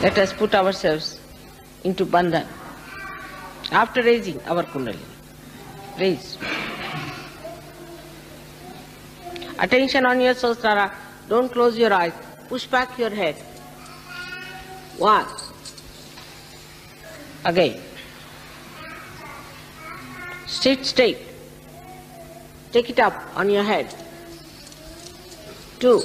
Let us put ourselves into bandhan after raising our kundalini. Raise. Attention on your Sahasrara. Don't close your eyes. Push back your head. 1. Again. Sit straight. Take it up on your head. 2.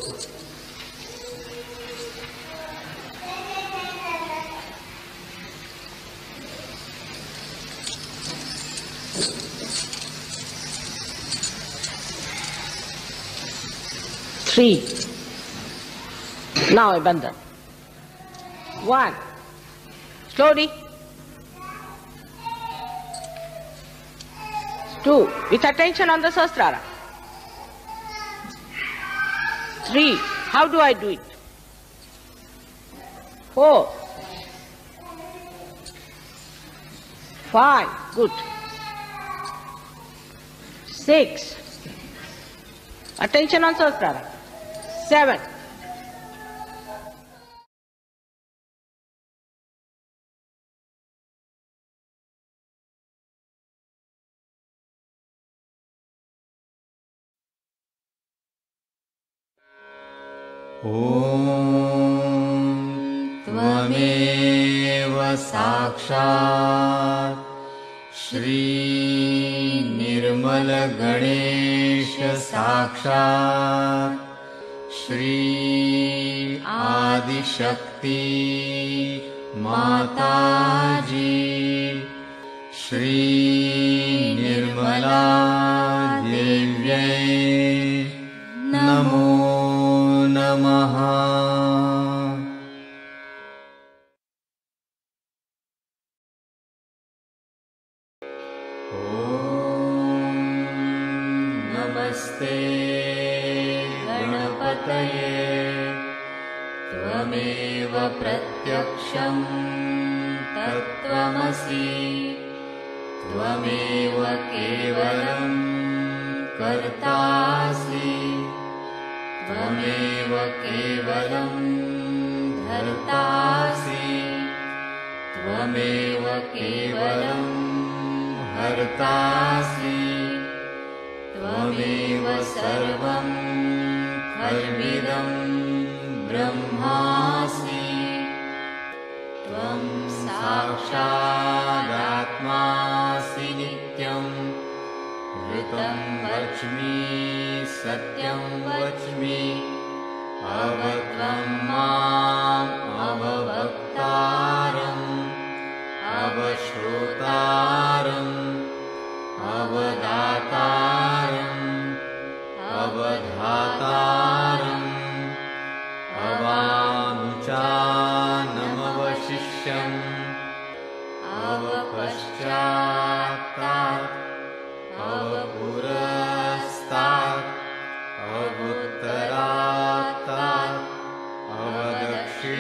3. Now a bandhan. 1. Slowly. 2. With attention on the Sahasrara. 3. How do I do it? 4. 5. Good. 6. Attention on Sahasrara. 7. त्वमेव साक्षात् श्री निर्मल गणेश साक्षात् श्री आदिशक्ति माताजी श्री निर्मला देव्यै नमो नमः। नमस्ते गणपतये त्वमेव प्रत्यक्षं तत्त्वमसि त्वमेव केवलं कर्तासि त्वमेव केवलं धर्तासि त्वमेव केवलं हर्तासि त्वमेव सर्वं खल्विदं ब्रह्मासि त्वं साक्षादात्मासि नित्यं ऋतं वच्मि सत्यं वच्मि अवत्वं माम् अववक्तारम् अवश्रोतारम् अवदातारम् अवधातारम् अवानुचानमवशिष्यम् अवपश्चात्तात् अवपुरस्तात् अवुत्तरात्तात् अवदक्षिणात्तात्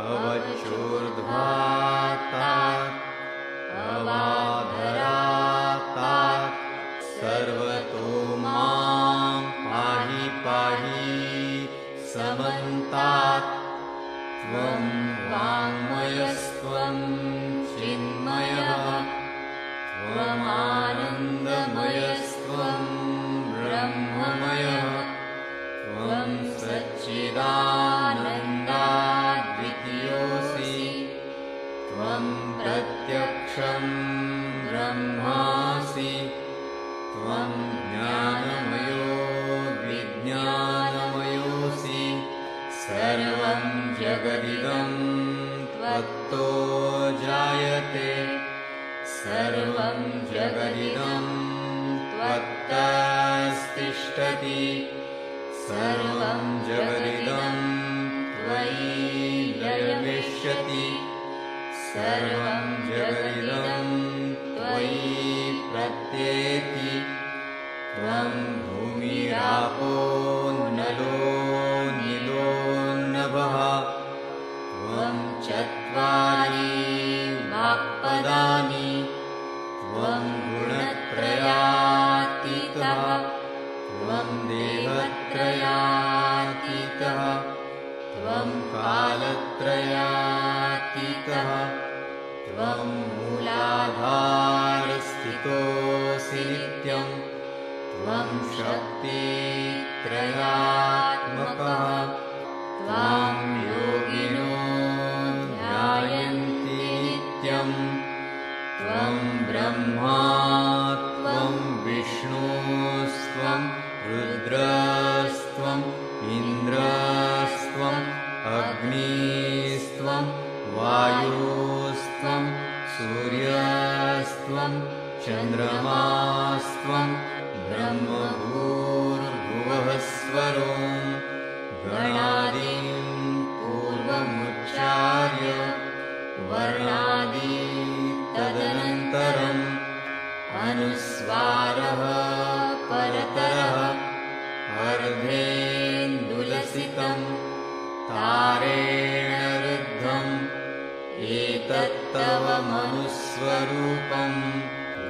अवचूर्ध्वात्तात् अवाधरात्तात् सर्वतो मां पाहि पाहि समन्तात् त्वं वाङ्मयस्त्वं चिन्मयः त्वमानन्दमयस्त्वं ब्रह्ममयः त्वं सच्चिदानन्दाद्वितीयोऽसि त्वं प्रत्यक्षं ब्रह्मासि त्वं ज्ञानमयो विज्ञानमयोऽसि सर्वं जगदिदं त्वत्तो जायते सर्वं जगदिदं त्वत्तस्तिष्ठति सर्वं जगदिदं त्वयि लयमिष्यति सर्वं जगदिदं त्वयि प्रत्येति त्वं भूमिरापो नलो नीलो नभः त्वं चत्वारि वाक्पदानि त्वं गुणत्रयातीतः त्वं देवत्रयातीतः त्वं कालत्रयातीतः त्वं मूलाधारस्थितोऽसि नित्यं त्वं शक्तित्रयात्मकः त्वां योगिनो ध्यायन्ति नित्यं त्वं ब्रह्मा त्वं विष्णुस्त्वं रुद्रस्त्वं इन्द्रस्त्वं अग्निस्त्वं वायुस्त्वं सूर्यस्त्वं चन्द्रमास्त्वं ब्रह्मभूर्भुवः स्वरों गणादीं पूर्वमुच्चार्य वर्णादि तदनन्तरम् अनुस्वारः परतरः अर्धेन्दुलसितं तारेण रुद्धम् एतत्तव मनुस्वरूपं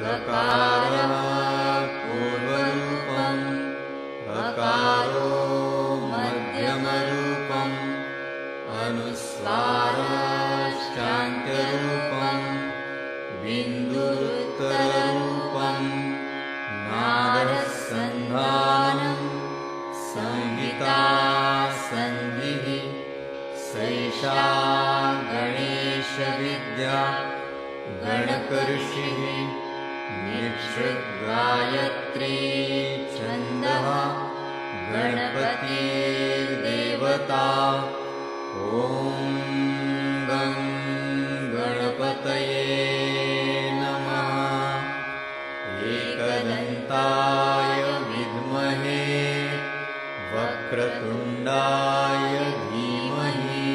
गकारः पूर्वरूपम् अकारो मध्यमरूपम् अनुस्वारश्चान्त्यरूपम् बिन्दुरुत्तररूपम् नादसन्धानं संहिता सन्धिः सैषा गणेशविद्या गणकऋषिः निःसृद्गायत्री छन्दः गणपतिर्देवता ॐ गं गणपतये नमः एकदन्ताय विद्महे वक्रतुण्डाय धीमहि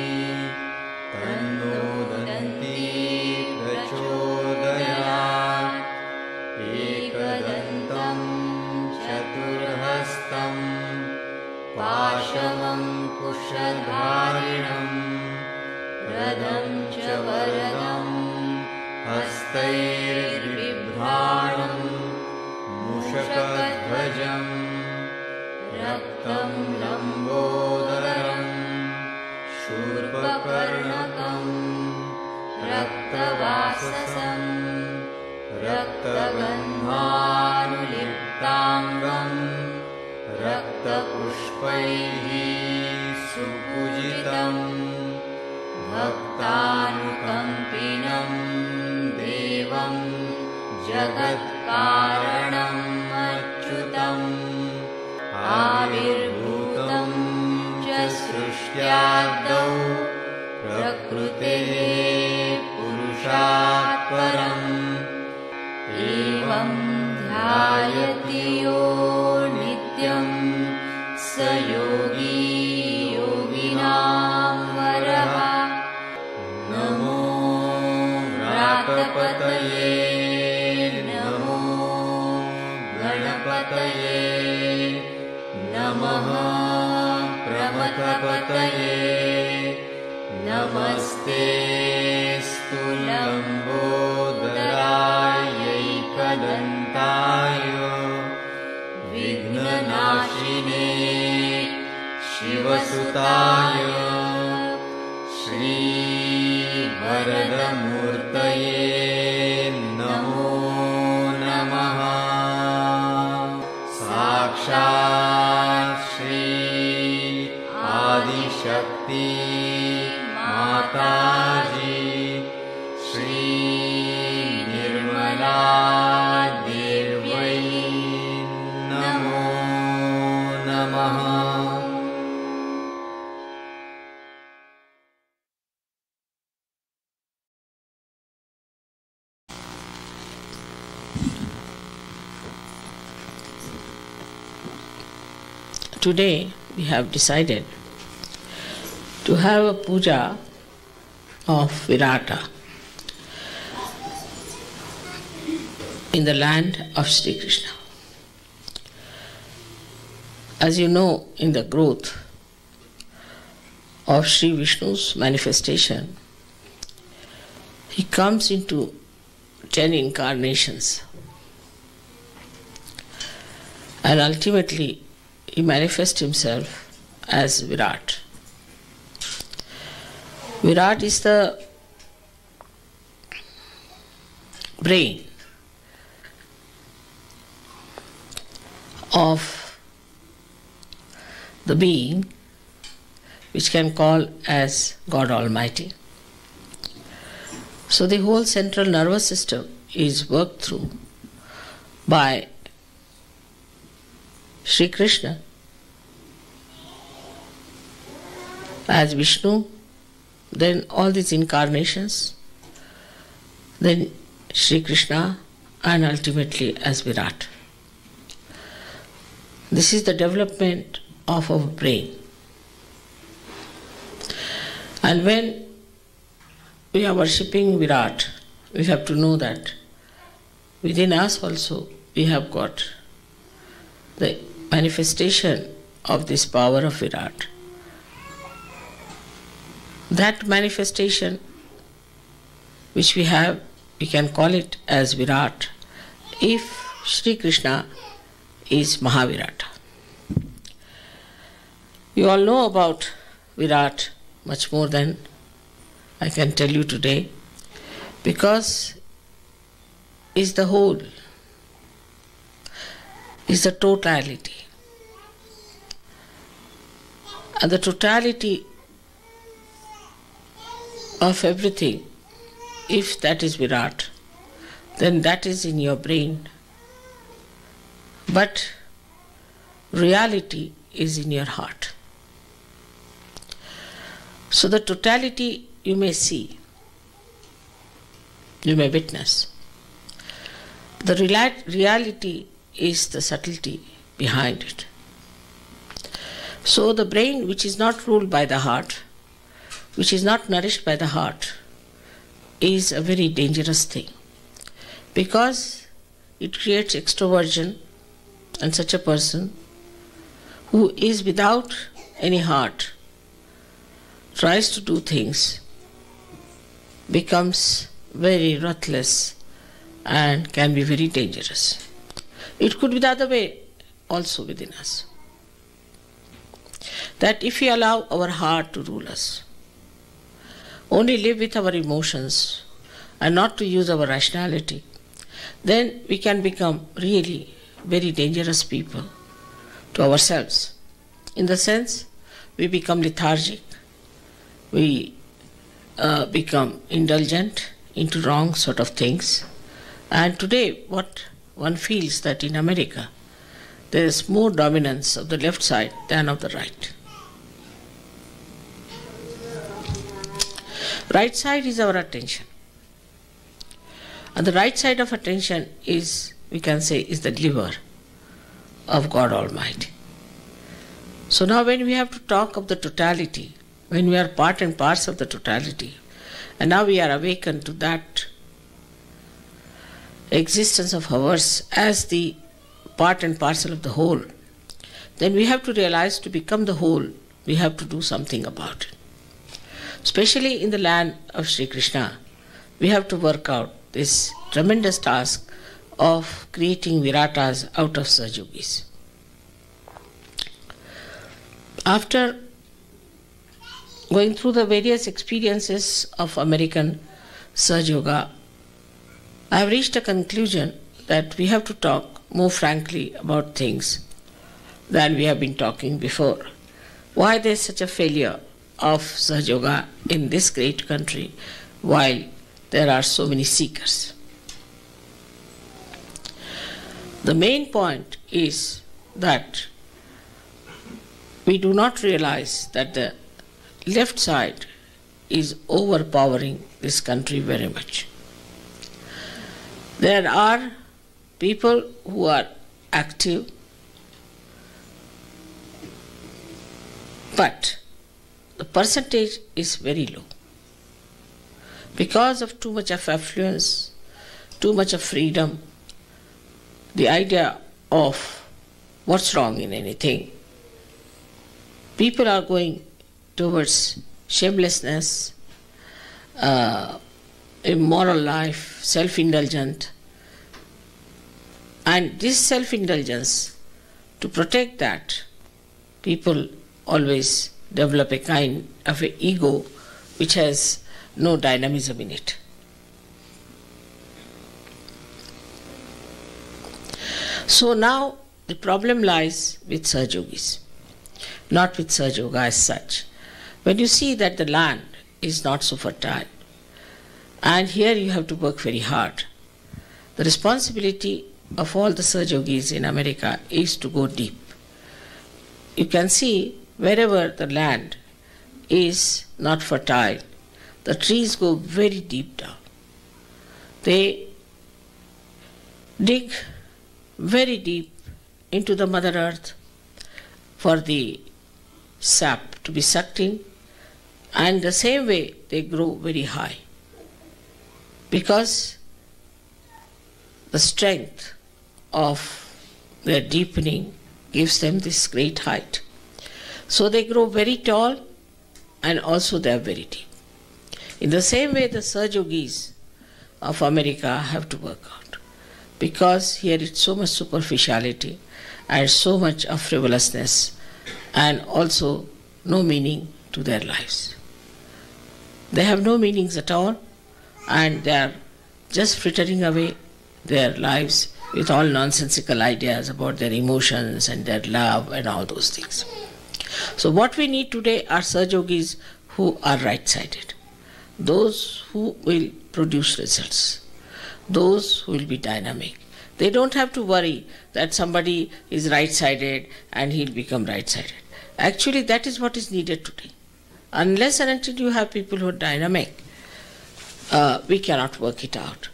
तन्नो दन्ती प्रचोदयात् एकदन्तं चतुर्हस्तं पाशमङ्कुशधारिणं रदं च वरदं हस्तैर्बिभ्राणं मूषकध्वजं रक्तं लम्बोदरं शूर्पकर्णकं रक्तवाससं रक्तगन्धानुलिप्ताङ्गं रक्तपुष्पैः सुपूजितं भक्तानुकम्पिनं देवं जगत्कारणम् अच्युतम् आविर्भूतं च सृष्ट्यादौ प्रकृतेः पुरुषात् परम् एवं ध्यायति यो नित्यं स योगी योगिनां वरः नमो व्रातपतये नमो गणपतये नमः प्रमथपतये नमस्तेऽस्तु लम्बोदरायैकदन्ताय विघ्ननाशिने शिवसुताय श्रीवरदमूर्तये नमो नमः साक्षात् श्री आदिशक्ति माताजी श्री निर्मला देव्यै नमो नमः। Today we have decided to have a puja of Virata in the land of Sri Krishna. As you know, in the growth of Sri Vishnu's manifestation, he comes into 10 incarnations, and ultimately he manifests himself as Virat. Virat is the brain of the being which can call as God Almighty. So the whole central nervous system is worked through by Sri Krishna as Vishnu, then all these incarnations, then Sri Krishna, and ultimately as Virat. This is the development of our brain. And when we are worshipping Virat, we have to know that within us also we have got the manifestation of this power of Virat. That manifestation which we have, we can call it as Virat if Sri Krishna is Mahavirata. You all know about Virat much more than I can tell you today, because is the whole, is the totality. And the totality of everything, if that is Virat, then that is in your brain. But reality is in your heart. So the totality you may see, you may witness. The reality is the subtlety behind it. So the brain which is not ruled by the heart, which is not nourished by the heart, is a very dangerous thing, because it creates extroversion, and such a person who is without any heart tries to do things, becomes very ruthless and can be very dangerous. It could be the other way also within us, that if we allow our heart to rule us, only live with our emotions and not to use our rationality, then we can become really very dangerous people to ourselves. In the sense, we become lethargic, we become indulgent into wrong sort of things. And today what one feels that in America there is more dominance of the left side than of the right. Right side is our attention. And the right side of attention is, we can say, is the liver of God Almighty. So now when we have to talk of the totality, when we are part and parcel of the totality, and now we are awakened to that existence of ours as the part and parcel of the whole, then we have to realize to become the whole, we have to do something about it. Especially in the land of Sri Krishna, we have to work out this tremendous task of creating Viratas out of Sahajogis. After going through the various experiences of American Sahaja, I have reached a conclusion that we have to talk more frankly about things than we have been talking before. Why there is such a failure of Sahaja in this great country while there are so many seekers? The main point is that we do not realize that the left side is overpowering this country very much. There are people who are active, but the percentage is very low. Because of too much of affluence, too much of freedom, the idea of what's wrong in anything, people are going towards shamelessness, immoral life, self-indulgent. And this self-indulgence, to protect that, people always develop a kind of an ego which has no dynamism in it. So now the problem lies with Sahaja Yogis, not with Sahaja Yoga as such. When you see that the land is not so fertile, and here you have to work very hard, the responsibility of all the Sahaja Yogis in America is to go deep. You can see wherever the land is not fertile, the trees go very deep down. They dig very deep into the Mother Earth for the sap to be sucked in, and the same way they grow very high, because the strength of their deepening gives them this great height. So they grow very tall, and also they are very deep. In the same way, the Sahaja Yogis of America have to work out, because here it's so much superficiality and so much of frivolousness, and also no meaning to their lives. They have no meanings at all, and they are just frittering away their lives with all nonsensical ideas about their emotions and their love and all those things. So what we need today are Sahaja Yogis who are right-sided, those who will produce results, those who will be dynamic. They don't have to worry that somebody is right-sided and he'll become right-sided. Actually, that is what is needed today. Unless and until you have people who are dynamic, we cannot work it out.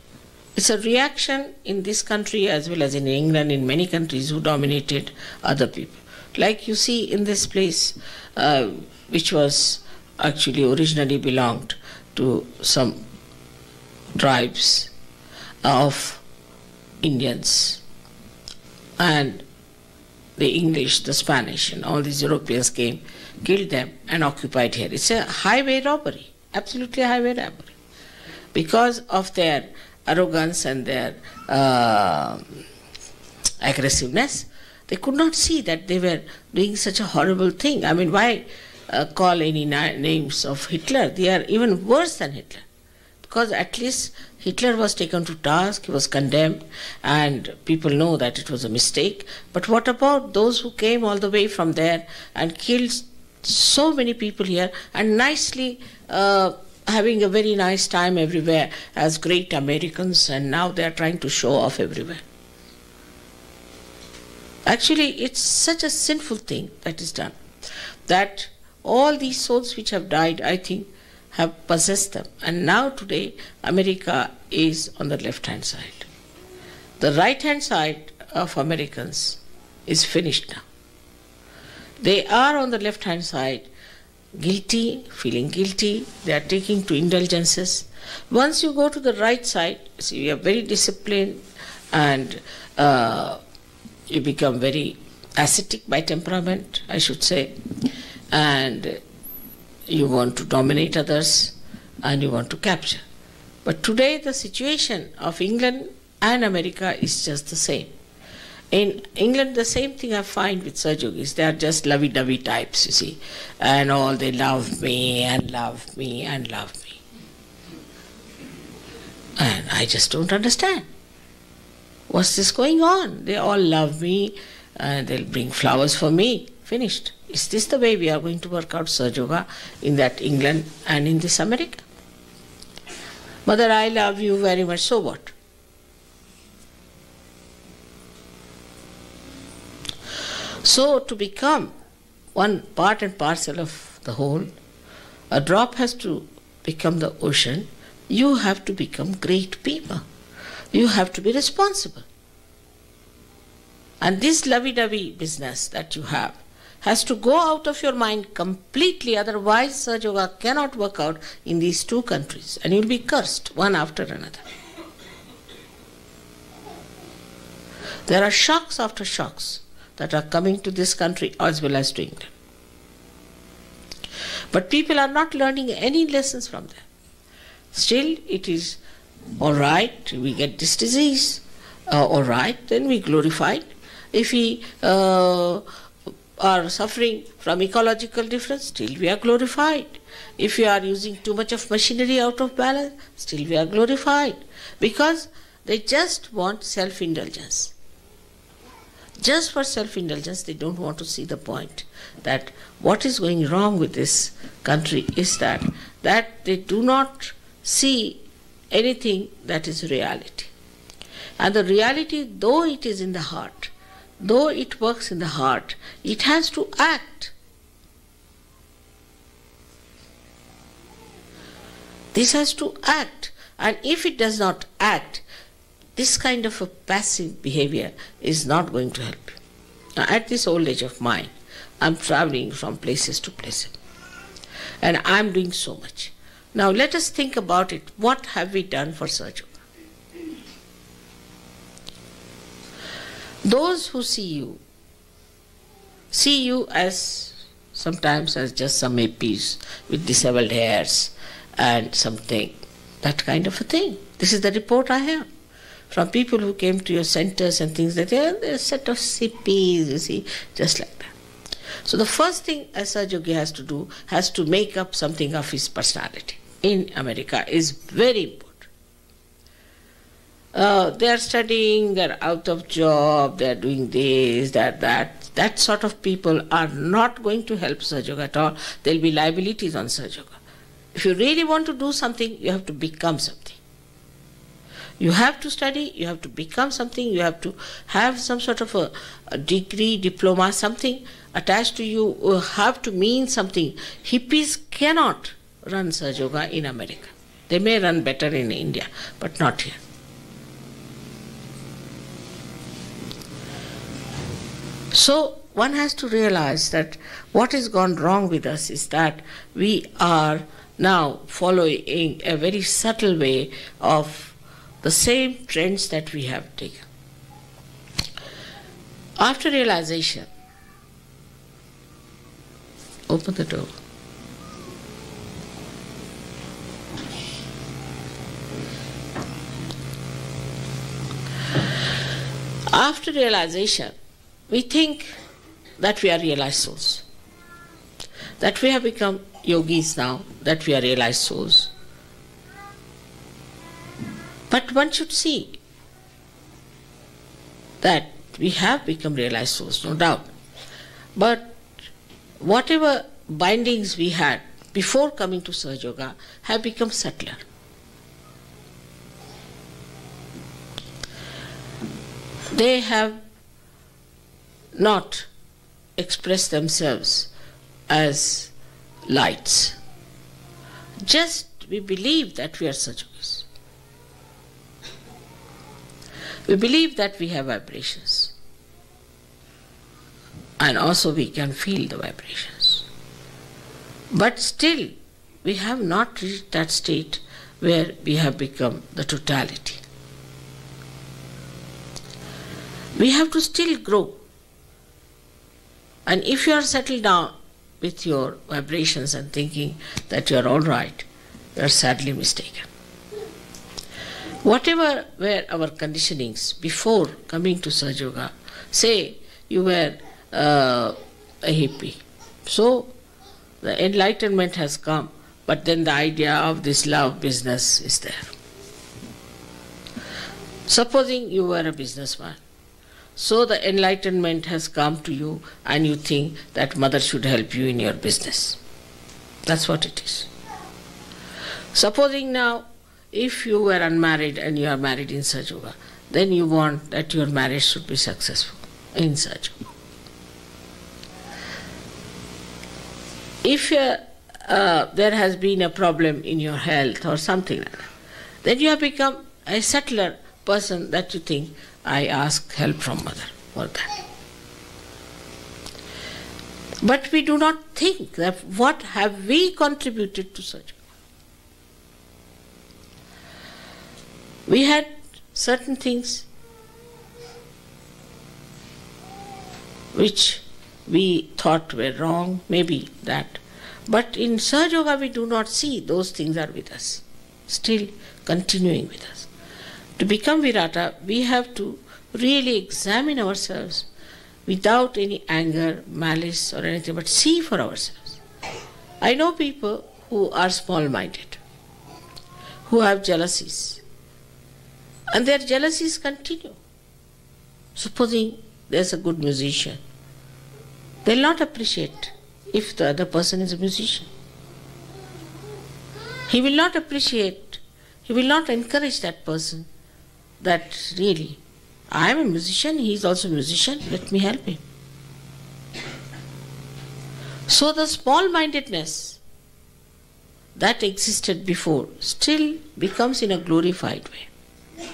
It's a reaction in this country as well as in England, in many countries who dominated other people. Like you see in this place, which was actually originally belonged to some tribes of Indians, and the English, the Spanish, and all these Europeans came, killed them, and occupied here. It's a highway robbery, absolutely a highway robbery, because of their arrogance and their aggressiveness. They could not see that they were doing such a horrible thing. I mean, why call any names of Hitler? They are even worse than Hitler, because at least Hitler was taken to task, he was condemned, and people know that it was a mistake. But what about those who came all the way from there and killed so many people here, and nicely having a very nice time everywhere as great Americans, and now they are trying to show off everywhere? Actually, it's such a sinful thing that is done, that all these souls which have died, I think, have possessed them. And now today, America is on the left-hand side. The right-hand side of Americans is finished now. They are on the left-hand side, guilty, feeling guilty, they are taking to indulgences. Once you go to the right side, see, you are very disciplined, and you become very ascetic by temperament, I should say, and you want to dominate others and you want to capture. But today the situation of England and America is just the same. In England, the same thing I find with Sahaja Yogis. They are just lovey-dovey types, you see, and all they love me and love me and love me. And I just don't understand. What's this going on? They all love me, and they'll bring flowers for me. Finished. Is this the way we are going to work out Sahaja Yoga in that England and in this America? Mother, I love you very much, so what? So to become one part and parcel of the whole, a drop has to become the ocean. You have to become great people. You have to be responsible. And this lovey-dovey business that you have has to go out of your mind completely, otherwise Sahaja Yoga cannot work out in these two countries, and you will be cursed one after another. There are shocks after shocks that are coming to this country as well as to England. But people are not learning any lessons from them. Still, it is all right, we get this disease, all right, then we glorify it. If we are suffering from ecological difference, still we are glorified. If we are using too much of machinery out of balance, still we are glorified. Because they just want self-indulgence. Just for self-indulgence, they don't want to see the point that what is going wrong with this country is that they do not see anything that is reality. And the reality, though it is in the heart, though it works in the heart, it has to act. This has to act. And if it does not act, this kind of a passive behavior is not going to help you. Now, at this old age of mine, I'm traveling from places to places. And I'm doing so much. Now let us think about it. What have we done for Sahaja Yoga? Those who see you as sometimes as just some APs with disheveled hairs and something, that kind of a thing. This is the report I have from people who came to your centers and things like that. They're a set of CPs, you see, just like that. So the first thing a Sahaja Yogi has to do, has to make up something of his personality. In America is very important. They are studying, they are out of job, they are doing this, that. That sort of people are not going to help Sahaja Yoga at all. There will be liabilities on Sahaja Yoga. If you really want to do something, you have to become something. You have to study, you have to become something, you have to have some sort of a degree, diploma, something attached to you, have to mean something. Hippies cannot run Sahaja Yoga in America. They may run better in India, but not here. So one has to realize that what has gone wrong with us is that we are now following a very subtle way of the same trends that we have taken. After realization, open the door. After realization, we think that we are realized souls, that we have become yogis now, that we are realized souls. But one should see that we have become realized souls, no doubt. But whatever bindings we had before coming to Sahaja Yoga have become subtler. They have not expressed themselves as lights. Just we believe that we are Sahaja Yogis. We believe that we have vibrations. And also we can feel the vibrations. But still, we have not reached that state where we have become the totality. We have to still grow. And if you are settled down with your vibrations and thinking that you are all right, you are sadly mistaken. Whatever were our conditionings before coming to Sahaja Yoga, say you were a hippie. So the enlightenment has come, but then the idea of this love business is there. Supposing you were a businessman, so the enlightenment has come to you and you think that mother should help you in your business. That's what it is. Supposing now, if you were unmarried and you are married in Sahaja Yoga, then you want that your marriage should be successful in Sahaja Yoga. If there has been a problem in your health or something like that, then you have become a settler person that you think, I ask help from mother for that. But we do not think that what have we contributed to Sahaja Yoga. We had certain things which we thought were wrong, maybe that. But in Sahaja Yoga we do not see those things are with us, still continuing with us. To become Virata, we have to really examine ourselves without any anger, malice or anything, but see for ourselves. I know people who are small-minded, who have jealousies, and their jealousies continue. Supposing there's a good musician, they'll not appreciate if the other person is a musician. He will not appreciate, he will not encourage that person that really, I am a musician, he is also a musician, let me help him. So the small-mindedness that existed before still becomes in a glorified way.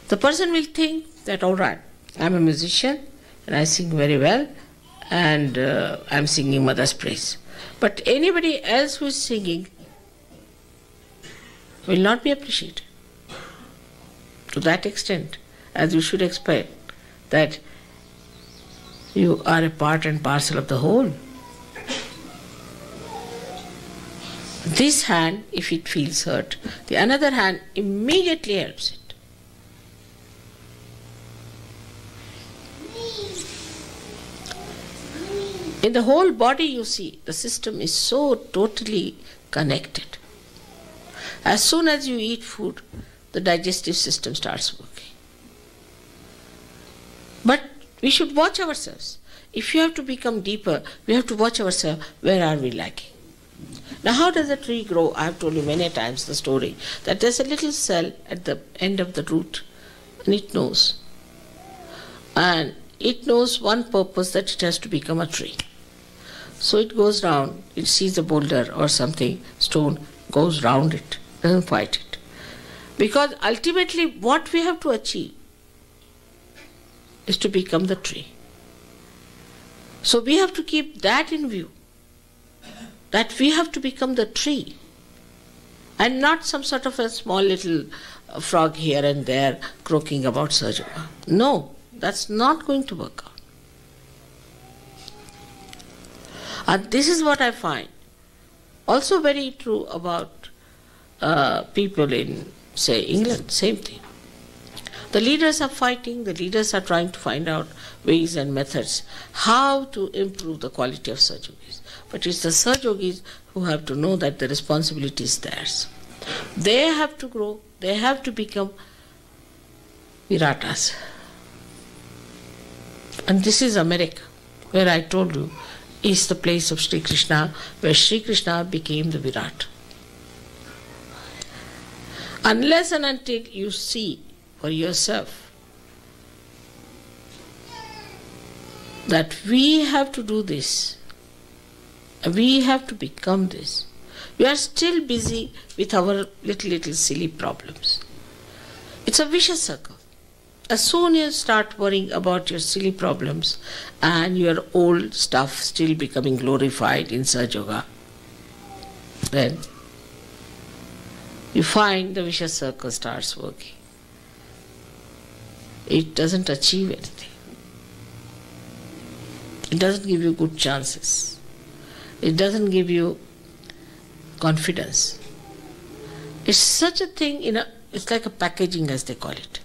The person will think that, all right, I'm a musician and I sing very well and I'm singing Mother's praise. But anybody else who is singing will not be appreciated. To that extent, as you should expect, that you are a part and parcel of the whole. This hand, if it feels hurt, the another hand immediately helps it. In the whole body, you see, the system is so totally connected. As soon as you eat food, the digestive system starts working. But we should watch ourselves. If you have to become deeper, we have to watch ourselves, where are we lacking? Now, how does a tree grow? I have told you many times the story that there's a little cell at the end of the root and it knows. And it knows one purpose, that it has to become a tree. So it goes round, it sees a boulder or something, stone, goes round it, doesn't fight it. Because ultimately what we have to achieve is to become the tree. So we have to keep that in view, that we have to become the tree and not some sort of a small little frog here and there croaking about Sahaja. No, that's not going to work out. And this is what I find also very true about people in, say, England, same thing. The leaders are fighting, the leaders are trying to find out ways and methods how to improve the quality of Sahajogis. But it's the Sahajogis who have to know that the responsibility is theirs. They have to grow, they have to become Viratas. And this is America, where I told you is the place of Sri Krishna, where Sri Krishna became the Virat. Unless and until you see for yourself that we have to do this, we have to become this, we are still busy with our little silly problems. It's a vicious circle. As soon as you start worrying about your silly problems and your old stuff still becoming glorified in Sahaja Yoga, then you find the vicious circle starts working. It doesn't achieve anything. It doesn't give you good chances. It doesn't give you confidence. It's such a thing, it's like a packaging, as they call it.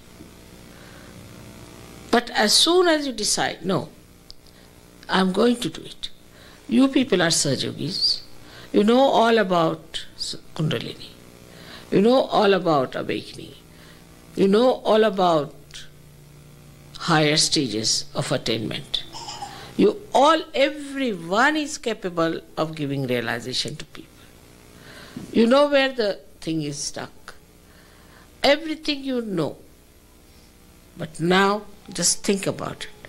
But as soon as you decide, no, I'm going to do it. You people are Sahajogis. You know all about Kundalini. You know all about awakening. You know all about higher stages of attainment. Everyone is capable of giving realization to people. You know where the thing is stuck. Everything you know. But now, just think about it.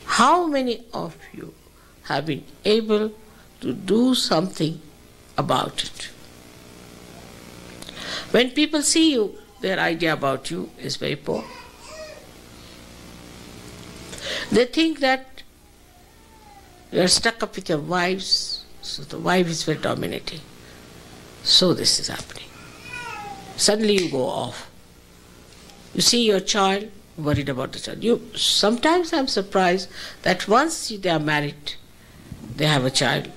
How many of you have been able to do something about it? When people see you, their idea about you is very poor. They think that you are stuck up with your wives, so the wife is very dominating. So this is happening. Suddenly you go off. You see your child, worried about the child. Sometimes I'm surprised that once they are married, they have a child,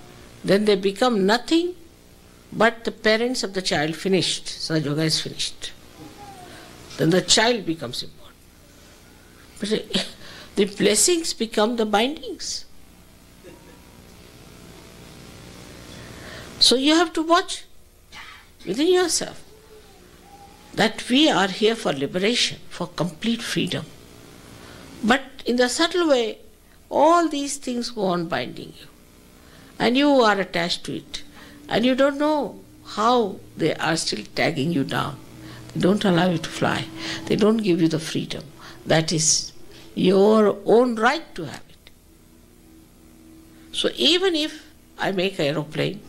then they become nothing but the parents of the child finished. Sahaja Yoga is finished. Then the child becomes important. But the blessings become the bindings. So you have to watch within yourself that we are here for liberation, for complete freedom. But in the subtle way, all these things go on binding you. And you are attached to it. And you don't know how they are still tagging you down. They don't allow you to fly. They don't give you the freedom. That is your own right to have it. So even if I make an aeroplane,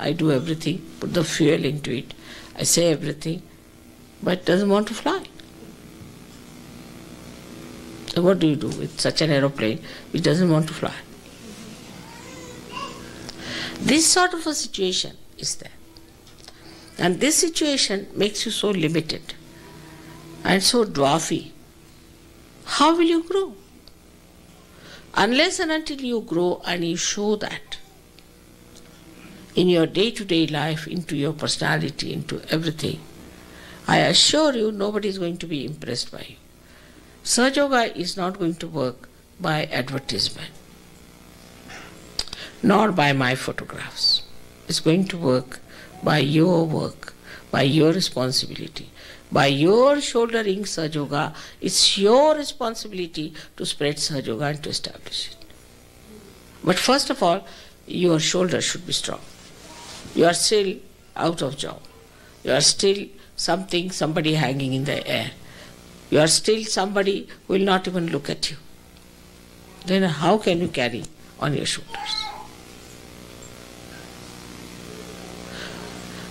I do everything, put the fuel into it, I say everything, but it doesn't want to fly. So what do you do with such an aeroplane which doesn't want to fly? This sort of a situation is there. And this situation makes you so limited and so dwarfy. How will you grow? Unless and until you grow and you show that in your day-to-day life, into your personality, into everything, I assure you nobody is going to be impressed by you. Sahaja Yoga is not going to work by advertisement, nor by my photographs. It's going to work, by your responsibility. By your shouldering Sahaja Yoga, it's your responsibility to spread Sahaja Yoga and to establish it. But first of all, your shoulders should be strong. You are still out of job. You are still somebody hanging in the air. You are still somebody who will not even look at you. Then how can you carry on your shoulders?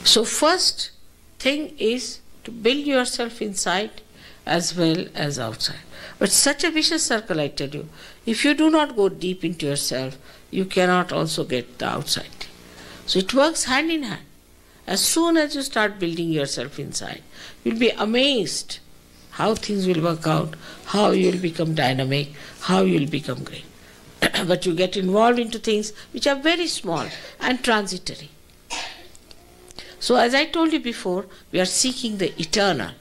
So first thing is to build yourself inside as well as outside. But such a vicious circle, I tell you, if you do not go deep into yourself, you cannot also get the outside. So it works hand in hand. As soon as you start building yourself inside, you'll be amazed how things will work out, how you'll become dynamic, how you'll become great. But you get involved into things which are very small and transitory. So as I told you before, we are seeking the eternal.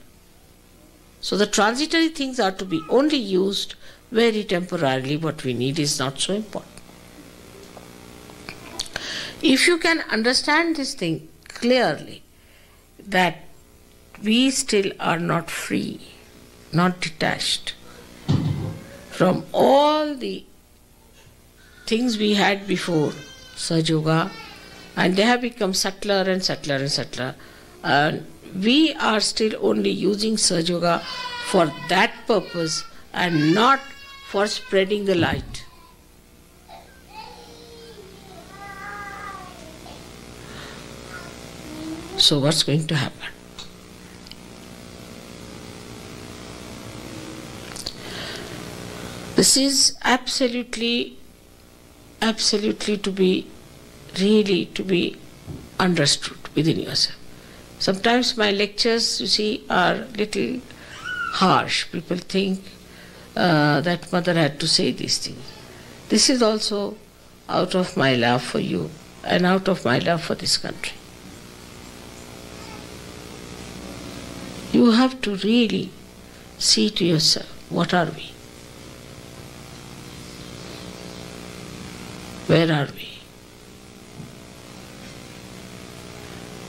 So the transitory things are to be only used very temporarily. What we need is not so important. If you can understand this thing clearly, that we still are not free, not detached from all the things we had before Sahaja Yoga, and they have become subtler and subtler and subtler. And we are still only using Sahaja Yoga for that purpose and not for spreading the light. So what's going to happen? This is absolutely to be understood within yourself. Sometimes my lectures, you see, are little harsh. People think that mother had to say these things. This is also out of my love for you and out of my love for this country. You have to really see to yourself, what are we? Where are we?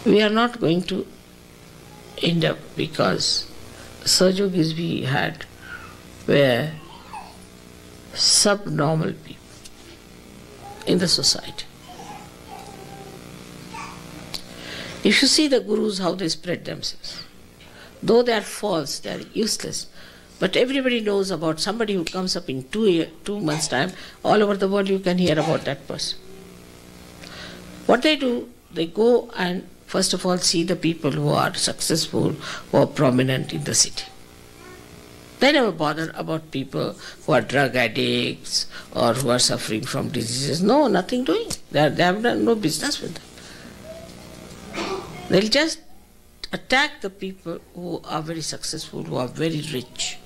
We are not going to end up, because Sahaja we had were subnormal people in the society. If you see the gurus, how they spread themselves, though they are false, they are useless, but everybody knows about somebody who comes up in 2 months' time. All over the world you can hear about that person. What they do, they go and first of all see the people who are successful, who are prominent in the city. They never bother about people who are drug addicts or who are suffering from diseases. No, nothing doing. They have done no business with them. They'll just attack the people who are very successful, who are very rich,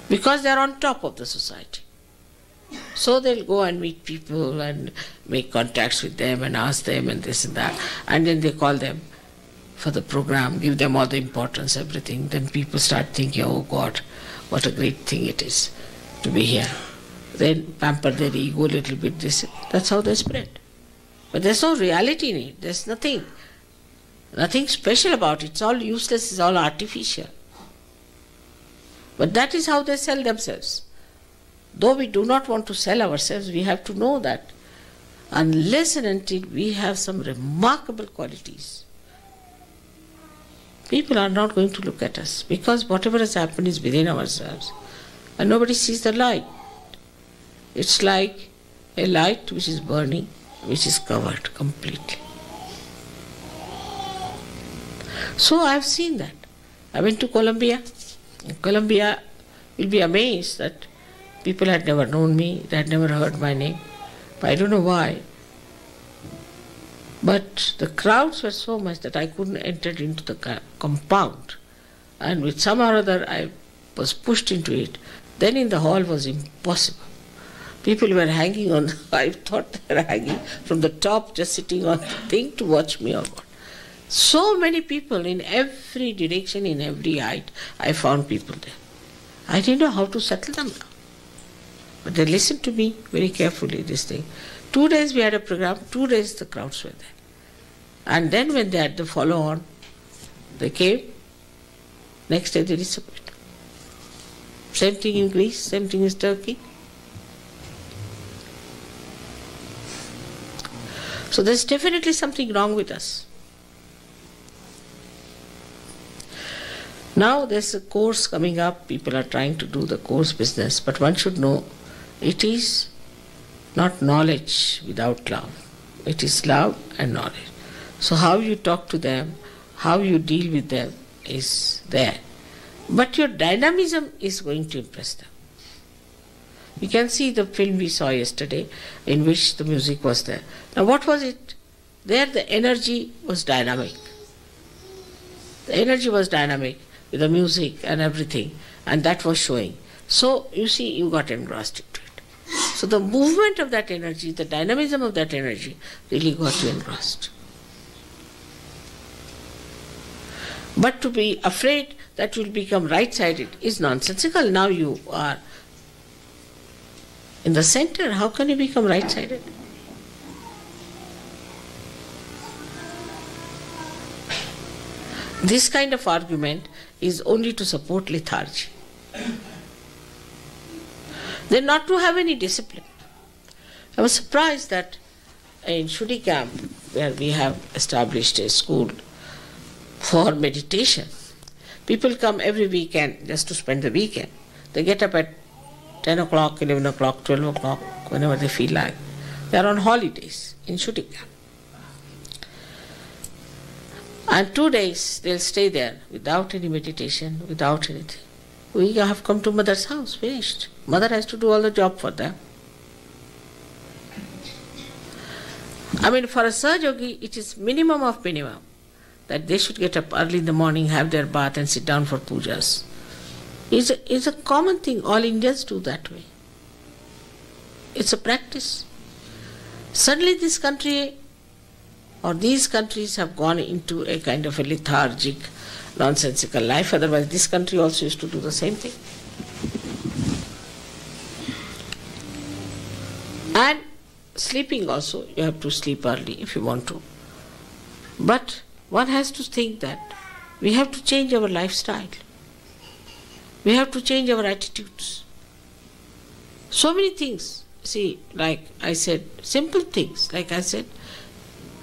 because they are on top of the society. So they'll go and meet people and make contacts with them and ask them and this and that, and then they call them for the program, give them all the importance, everything. Then people start thinking, oh God, what a great thing it is to be here. Then pamper their ego a little bit. That's how they spread. But there's no reality in it. There's nothing special about it. It's all useless, it's all artificial. But that is how they sell themselves. Though we do not want to sell ourselves, we have to know that unless and until we have some remarkable qualities, people are not going to look at us, because whatever has happened is within ourselves and nobody sees the light. It's like a light which is burning, which is covered completely. So I have seen that. I went to Colombia. In Colombia, you'll be amazed that people had never known me, they had never heard my name. But I don't know why. But the crowds were so much that I couldn't enter into the compound. And with some or other I was pushed into it. Then in the hall was impossible. People were hanging on, I thought they were hanging from the top, just sitting on the thing to watch me or what. So many people in every direction, in every height, I found people there. I didn't know how to settle them down. But they listened to me very carefully, this thing. 2 days we had a program, 2 days the crowds were there. And then when they had the follow-on, they came, next day they disappeared. Same thing in Greece, same thing in Turkey. So there's definitely something wrong with us. Now there's a course coming up, people are trying to do the course business, but one should know it is not knowledge without love. It is love and knowledge. So how you talk to them, how you deal with them is there. But your dynamism is going to impress them. You can see the film we saw yesterday in which the music was there. Now what was it? There the energy was dynamic. The energy was dynamic with the music and everything, and that was showing. So you see, you got engrossed into it. So the movement of that energy, the dynamism of that energy really got you engrossed. But to be afraid that you will become right-sided is nonsensical. Now you are in the center. How can you become right-sided? This kind of argument is only to support lethargy. They're not to have any discipline. I was surprised that in Shudi camp, where we have established a school for meditation, people come every weekend just to spend the weekend. They get up at 10 o'clock, 11 o'clock, 12 o'clock, whenever they feel like. They are on holidays in Shudi camp. And 2 days they'll stay there without any meditation, without anything. We have come to mother's house, finished. Mother has to do all the job for them. I mean, for a Sahaja Yogi, it is minimum of minimum that they should get up early in the morning, have their bath and sit down for pujas. It's a common thing. All Indians do that way. It's a practice. Suddenly this country or these countries have gone into a kind of a lethargic, nonsensical life. Otherwise this country also used to do the same thing. And sleeping also, you have to sleep early if you want to. But one has to think that we have to change our lifestyle. We have to change our attitudes. So many things. See, like I said, simple things. Like I said,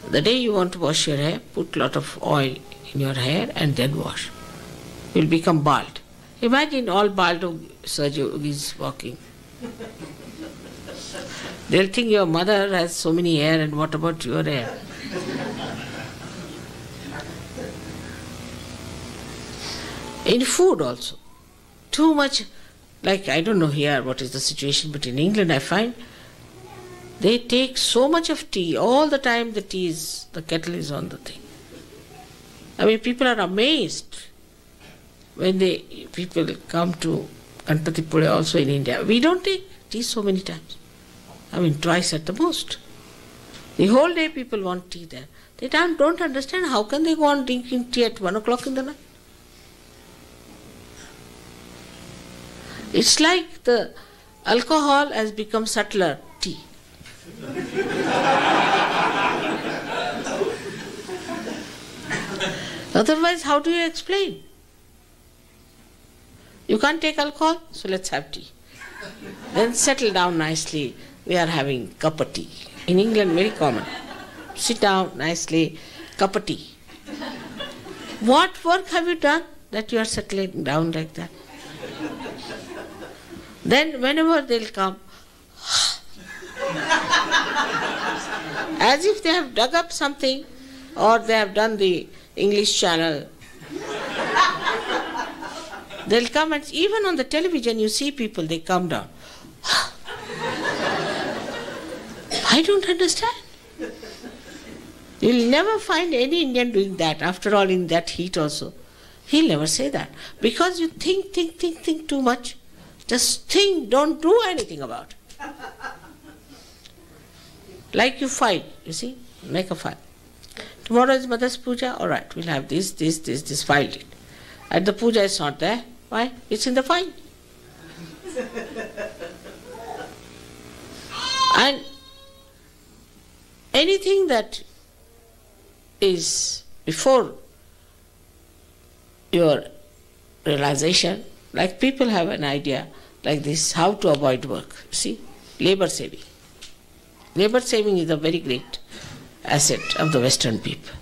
the day you want to wash your hair, put a lot of oil in your hair and then wash. You'll become bald. Imagine all bald Sahaja Yogis walking. They'll think your mother has so many hair and what about your hair? In food also. Too much, like I don't know here what is the situation, but in England I find they take so much of tea, all the time the kettle is on the thing. I mean, people are amazed when people come to Ganpatipule also in India. We don't take tea so many times. I mean, twice at the most. The whole day people want tea there. They don't understand how can they go on drinking tea at 1 o'clock in the night. It's like the alcohol has become subtler tea. Otherwise, how do you explain? You can't take alcohol, so let's have tea. Then settle down nicely. We are having cup of tea. In England, very common. Sit down nicely, cup of tea. What work have you done that you are settling down like that? Then whenever they'll come, as if they have dug up something or they have done the English channel, they'll come, and even on the television you see people, they come down. I don't understand. You'll never find any Indian doing that. After all, in that heat also, he'll never say that. Because you think too much. Just think, don't do anything about it. Like you file, you see, make a file. Tomorrow is Mother's puja, all right, we'll have this, filed it. And the puja is not there. Why? It's in the file. And anything that is before your realization, like people have an idea like this, how to avoid work. See, labor saving. Labor saving is a very great asset of the Western people.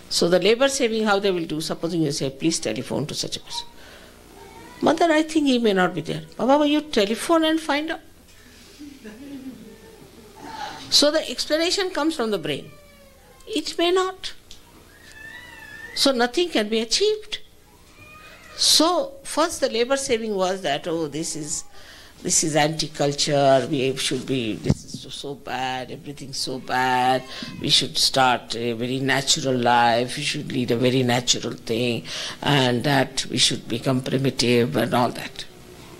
So the labor saving, how they will do, supposing you say, please telephone to such a person. Mother, I think he may not be there. Baba, you telephone and find out. So the explanation comes from the brain. It may not. So nothing can be achieved. So first the labor saving was that, oh, this is anti-culture, this is so bad, everything's so bad, we should start a very natural life, we should lead a very natural thing, and that we should become primitive and all that.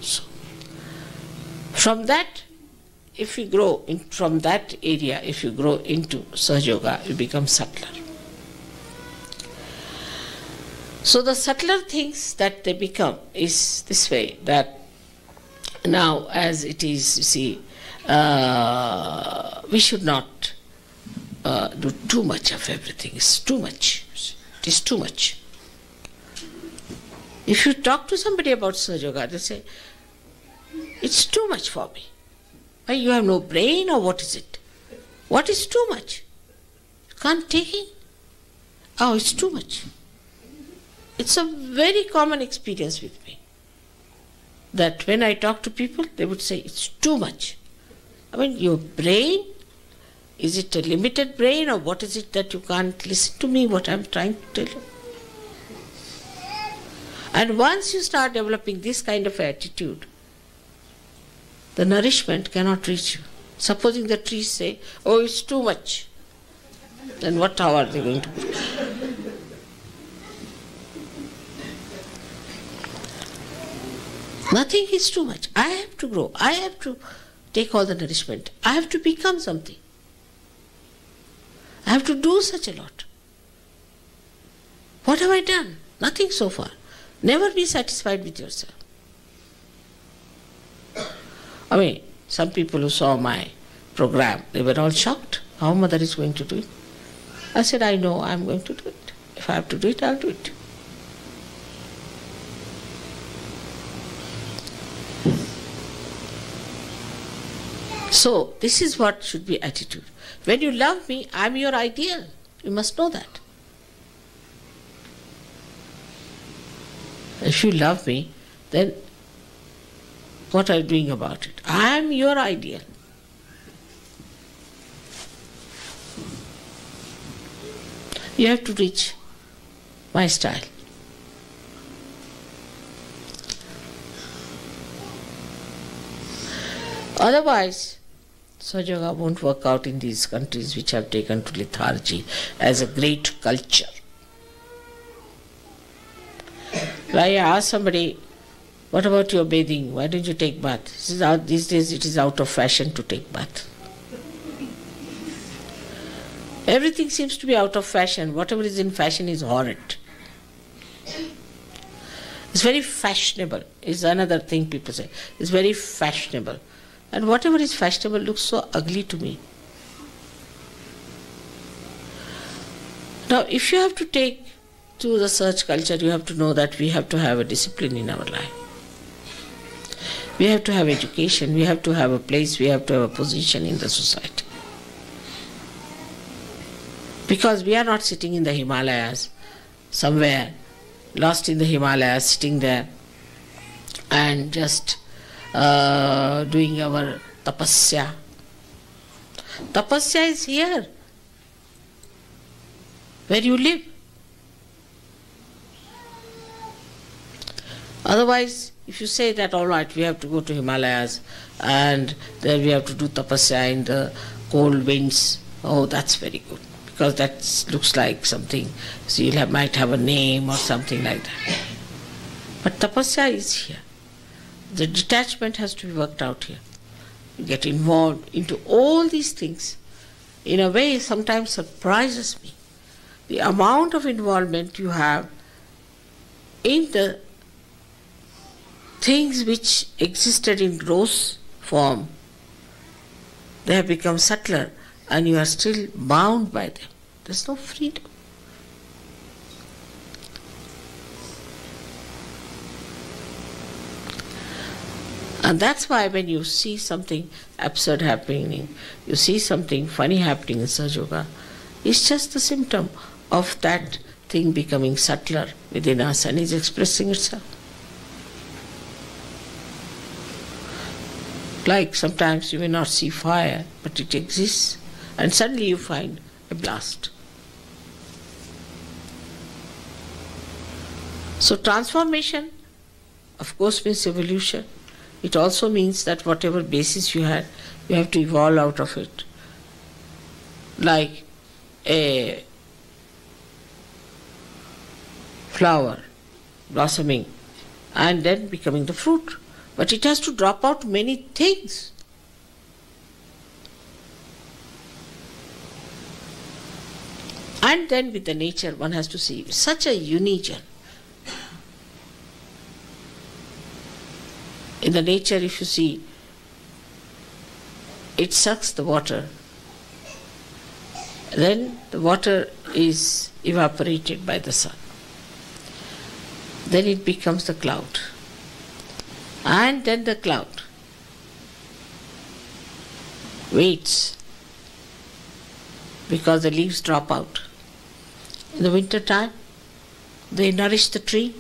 So from that, if you grow from that area, if you grow into Sahaja Yoga, you become subtler. So the subtler things that they become is this way, that now as it is, you see, we should not do too much of everything. It's too much. It is too much. If you talk to somebody about Sahaja Yoga, they say, it's too much for me. Why, you have no brain, or what is it? What is too much? You can't take it? Oh, it's too much. It's a very common experience with me, that when I talk to people, they would say, it's too much. I mean, your brain, is it a limited brain, or what is it that you can't listen to me, what I'm trying to tell you? And once you start developing this kind of attitude, the nourishment cannot reach you. Supposing the trees say, oh, it's too much, then how are they going to grow? Nothing is too much. I have to grow. I have to take all the nourishment. I have to become something. I have to do such a lot. What have I done? Nothing so far. Never be satisfied with yourself. I mean, some people who saw my program, they were all shocked. How Mother is going to do it? I said, I know I'm going to do it. If I have to do it, I'll do it. So, this is what should be attitude. When you love me, I'm your ideal. You must know that. If you love me, then what are you doing about it? I'm your ideal. You have to reach my style. Otherwise, Sahaja Yoga won't work out in these countries which have taken to lethargy as a great culture. When I ask somebody, what about your bathing? Why don't you take bath? These days it is out of fashion to take bath. Everything seems to be out of fashion. Whatever is in fashion is horrid. It's very fashionable, is another thing people say. It's very fashionable. And whatever is fashionable looks so ugly to me. Now, if you have to take to the search culture, you have to know that we have to have a discipline in our life. We have to have education, we have to have a place, we have to have a position in the society. Because we are not sitting in the Himalayas, somewhere, lost in the Himalayas, sitting there and just doing our tapasya. Tapasya is here, where you live. Otherwise, if you say that, all right, we have to go to Himalayas and then we have to do tapasya in the cold winds, oh, that's very good. Because that looks like something, so you might have a name or something like that. But tapasya is here. The detachment has to be worked out here. You get involved into all these things. In a way, sometimes surprises me. The amount of involvement you have in the things which existed in gross form, they have become subtler and you are still bound by them. There's no freedom. And that's why when you see something absurd happening, you see something funny happening in Sahaja Yoga, it's just a symptom of that thing becoming subtler within us and is expressing itself. Like sometimes you may not see fire, but it exists, and suddenly you find a blast. So transformation, of course, means evolution. It also means that whatever basis you had, you have to evolve out of it. Like a flower blossoming and then becoming the fruit. But it has to drop out many things. And then with the nature, one has to see such a union. In the nature, if you see, it sucks the water. Then the water is evaporated by the sun. Then it becomes the cloud. And then the cloud waits because the leaves drop out. In the winter time, they nourish the tree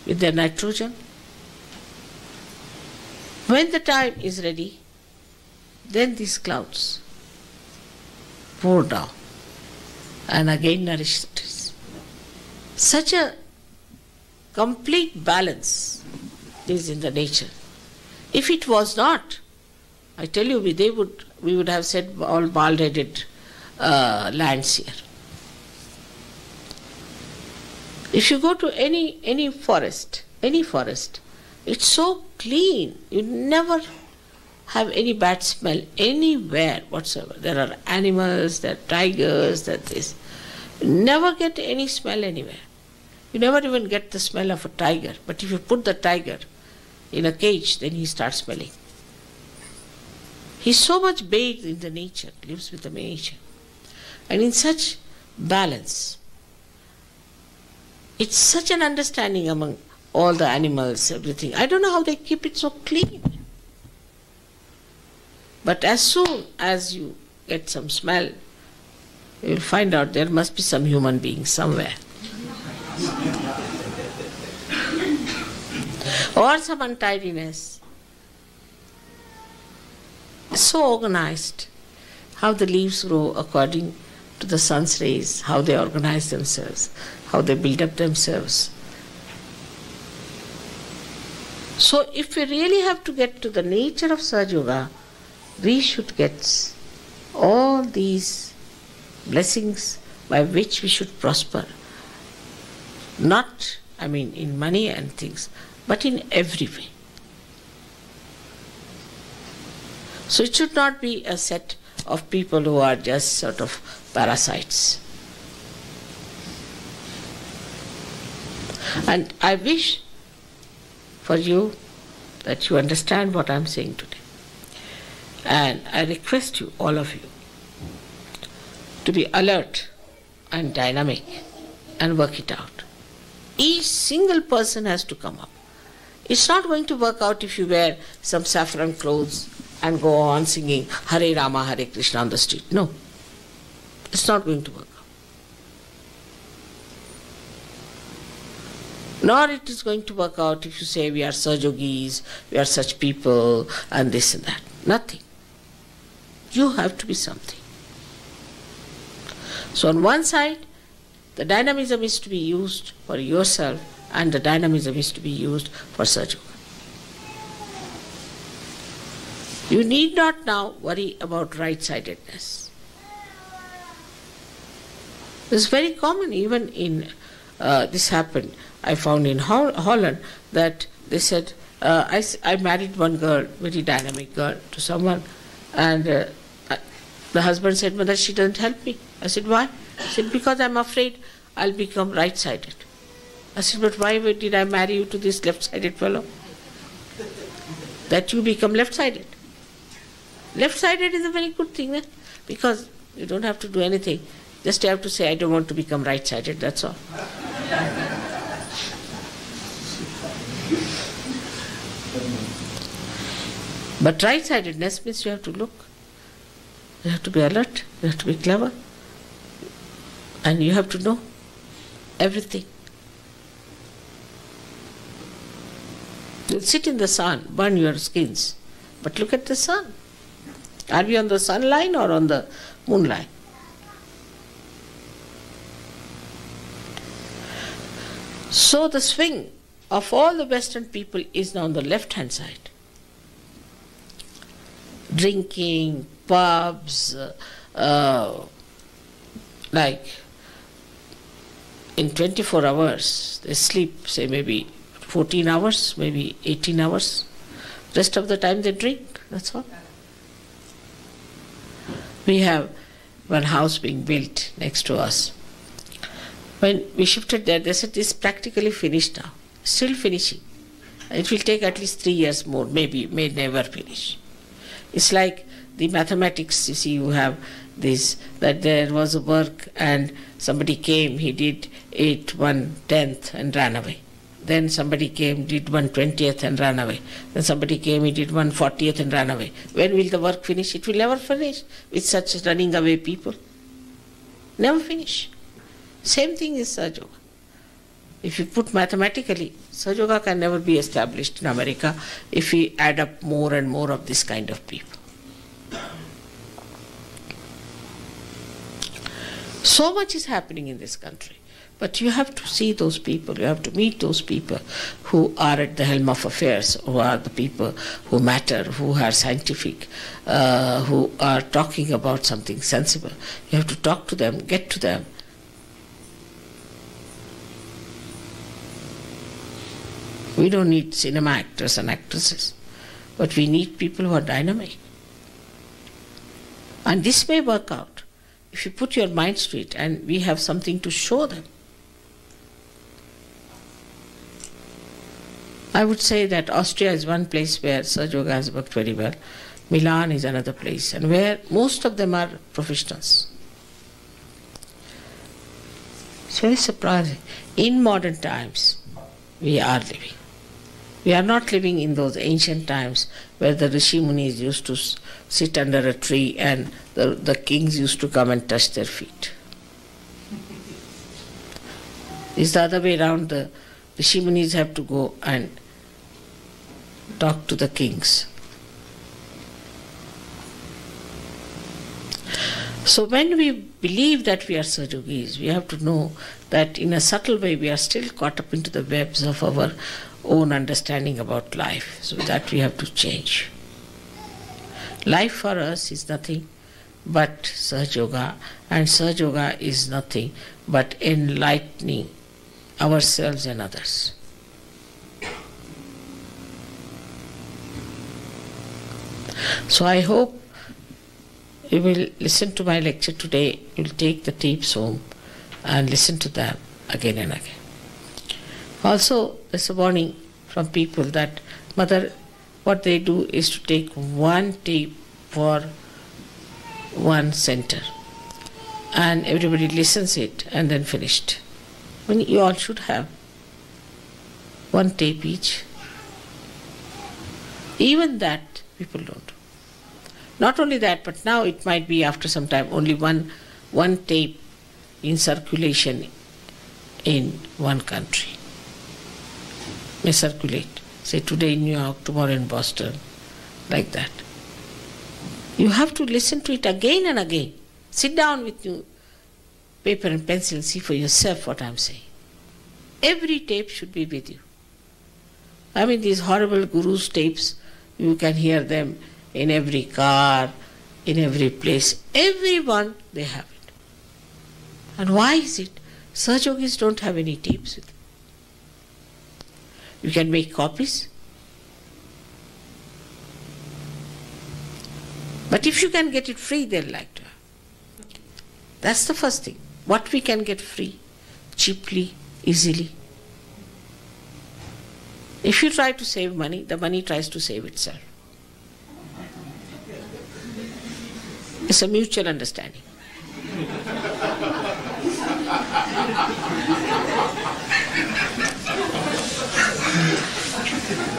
with their nitrogen. When the time is ready, then these clouds pour down and again nourish the trees. Such a complete balance is in the nature. If it was not, I tell you, we would have said all bald-headed lands here. If you go to any forest, it's so clean. You never have any bad smell anywhere whatsoever. There are animals, there are tigers, there are this. You never get any smell anywhere. You never even get the smell of a tiger. But if you put the tiger in a cage, then he starts smelling. He's so much bathed in the nature, lives with the nature. And in such balance, it's such an understanding among all the animals, everything. I don't know how they keep it so clean. But as soon as you get some smell, you will find out there must be some human being somewhere. Or some untidiness. It's so organized. How the leaves grow according to the sun's rays, how they organize themselves, how they build up themselves. So if we really have to get to the nature of Sahaja Yoga, we should get all these blessings by which we should prosper. Not, in money and things, but in every way. So it should not be a set of people who are just sort of parasites. And I wish for you that you understand what I'm saying today. And I request you, all of you, to be alert and dynamic and work it out. Each single person has to come up. It's not going to work out if you wear some saffron clothes and go on singing Hare Rama, Hare Krishna on the street. No, it's not going to work out. Nor it is going to work out if you say we are Sahajogis, we are such people and this and that. Nothing. You have to be something. So on one side, the dynamism is to be used for yourself and the dynamism is to be used for Sahaja. You need not now worry about right-sidedness. This is very common, even in, this happened, I found in Holland, that they said, I married one girl, very dynamic girl, to someone, and the husband said, Mother, she doesn't help me. I said, why? He said, because I'm afraid I'll become right-sided. I said, but why did I marry you to this left-sided fellow? That you become left-sided. Left-sided is a very good thing, because you don't have to do anything. Just have to say, I don't want to become right-sided, that's all. But right-sidedness means you have to look. You have to be alert, you have to be clever, and you have to know everything. You sit in the sun, burn your skins, but look at the sun. Are we on the sun line or on the moon line? So the swing of all the Western people is now on the left-hand side. Drinking, pubs, like in 24 hours, they sleep, say maybe 14 hours, maybe 18 hours. Rest of the time they drink, that's all. We have one house being built next to us. When we shifted there, they said it's practically finished now, still finishing. It will take at least 3 years more, maybe, may never finish. It's like the mathematics, you see, you have this, that there was a work and somebody came, he did it 1/10 and ran away. Then somebody came, did 1/20 and ran away. Then somebody came, he did 1/40 and ran away. When will the work finish? It will never finish with such running away people. Never finish. Same thing is Sahaja Yoga. If you put mathematically, Sahaja Yoga can never be established in America if we add up more and more of this kind of people. So much is happening in this country. But you have to see those people, you have to meet those people who are at the helm of affairs, who are the people who matter, who are scientific, who are talking about something sensible. You have to talk to them, get to them. We don't need cinema actors and actresses, but we need people who are dynamic. And this may work out if you put your minds to it and we have something to show them. I would say that Austria is one place where Sahaja Yoga has worked very well. Milan is another place, and where most of them are professionals. It's very surprising. In modern times, we are living. We are not living in those ancient times where the Rishi Munis used to sit under a tree and the kings used to come and touch their feet. It's the other way around. The Rishi Munis have to go and talk to the kings. So when we believe that we are Sahajogis, we have to know that in a subtle way we are still caught up into the webs of our own understanding about life. So that we have to change. Life for us is nothing but Sahaja Yoga, and Sahaja Yoga is nothing but enlightening ourselves and others. So I hope you will listen to my lecture today, you will take the tapes home and listen to them again and again. Also, there's a warning from people that, Mother, what they do is to take one tape for one center and everybody listens it and then finished. I mean, you all should have one tape each. Even that people don't. Not only that, but now it might be after some time only one tape in circulation in one country. May circulate. Say today in New York, tomorrow in Boston, like that. You have to listen to it again and again. Sit down with you, paper and pencil, see for yourself what I'm saying. Every tape should be with you. I mean, these horrible gurus' tapes, you can hear them in every car, in every place. Everyone, they have it. And why is it? Sahajogis don't have any tapes with them. You can make copies. But if you can get it free, they'll like to have. That's the first thing. What we can get free, cheaply, easily. If you try to save money, the money tries to save itself. It's a mutual understanding.